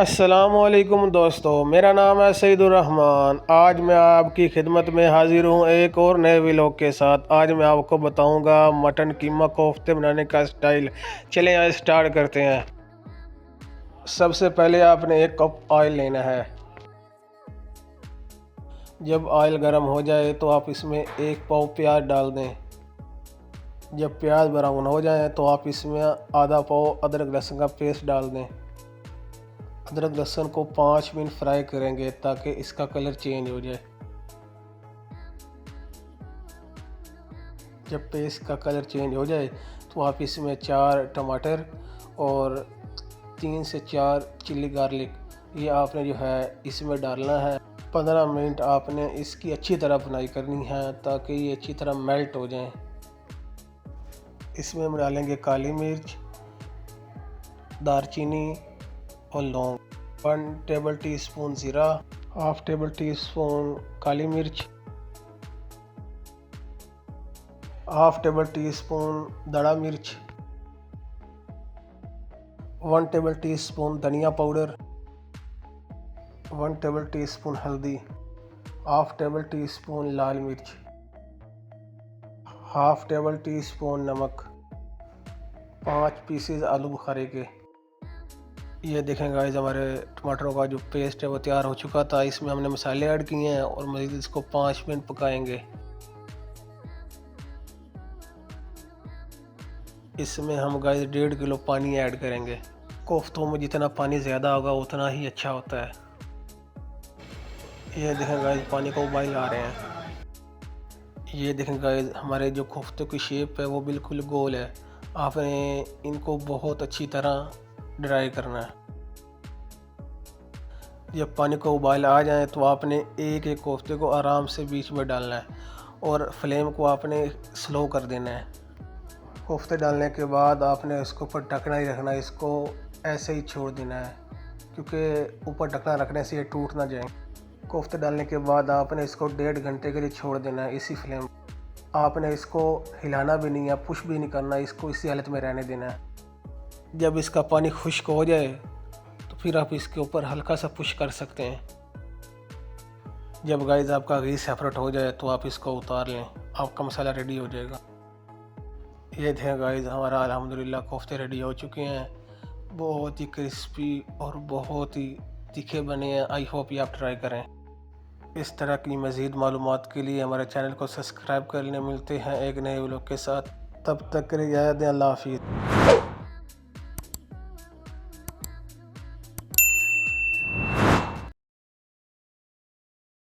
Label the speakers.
Speaker 1: अस्सलामुअलैकुम दोस्तों, मेरा नाम है सईदुर्रहमान। आज मैं आपकी खिदमत में हाजिर हूँ एक और नए व्लॉग के साथ। आज मैं आपको बताऊंगा मटन कीमा कोफ्ते बनाने का स्टाइल। चलें आज स्टार्ट करते हैं। सबसे पहले आपने 1 कप ऑयल लेना है। जब ऑयल गर्म हो जाए तो आप इसमें 1 पाव प्याज डाल दें। जब प्याज ब्राउन हो जाए तो आप इसमें आधा पाव अदरक लहसुन का पेस्ट डाल दें। अदरक लहसुन को 5 मिनट फ्राई करेंगे ताकि इसका कलर चेंज हो जाए। जब पेस्ट का कलर चेंज हो जाए तो आप इसमें 4 टमाटर और 3 से 4 चिल्ली गार्लिक ये आपने जो है इसमें डालना है। 15 मिनट आपने इसकी अच्छी तरह भुनाई करनी है ताकि ये अच्छी तरह मेल्ट हो जाए। इसमें हम डालेंगे काली मिर्च, दालचीनी और लौंग, 1 टेबल टीस्पून ज़ीरा, हाफ टेबल टीस्पून काली मिर्च, हाफ टेबल टीस्पून दड़ा मिर्च, 1 टेबल टीस्पून धनिया पाउडर, 1 टेबल टीस्पून हल्दी, हाफ टेबल टीस्पून लाल मिर्च, हाफ टेबल टीस्पून नमक, 5 पीसेस आलू बुखारे के। ये देखें गाइस, हमारे टमाटरों का जो पेस्ट है वो तैयार हो चुका था। इसमें हमने मसाले ऐड किए हैं और मज़ीद इसको 5 मिनट पकाएंगे। इसमें हम गाइस 1.5 किलो पानी ऐड करेंगे। कोफ्तों में जितना पानी ज़्यादा होगा उतना ही अच्छा होता है। ये देखें गाइस, पानी को उबाल आ रहे हैं। ये देखें गाइस, हमारे जो कोफ्तों की शेप है वो बिल्कुल गोल है। आपने इनको बहुत अच्छी तरह ड्राई करना है। जब पानी को उबाल आ जाए तो आपने एक एक कोफ्ते को आराम से बीच में डालना है और फ्लेम को आपने स्लो कर देना है। कोफ्ते डालने के बाद आपने इसको ऊपर ढकना ही रखना है, इसको ऐसे ही छोड़ देना है क्योंकि ऊपर ढकना रखने से ये टूट ना जाए। कोफ्ते डालने के बाद आपने इसको 1.5 घंटे के लिए छोड़ देना है इसी फ्लेम। आपने इसको हिलाना भी नहीं है, पुश भी नहीं करना, इसको इसी हालत में रहने देना है। जब इसका पानी खुश्क हो जाए तो फिर आप इसके ऊपर हल्का सा पुश कर सकते हैं। जब गाइस आपका घी सेपरेट हो जाए तो आप इसको उतार लें, आपका मसाला रेडी हो जाएगा। ये थे गाइस, हमारा अल्हम्दुलिल्लाह कोफ्ते रेडी हो चुके हैं। बहुत ही क्रिस्पी और बहुत ही तीखे बने हैं। आई होप ये आप ट्राई करें। इस तरह की मज़ीद मालूमात के लिए हमारे चैनल को सब्सक्राइब कर लें। मिलते हैं एक नए व्लॉग के साथ, तब तक के लिए इजाज़त दें। अल्लाह हाफ़िज़।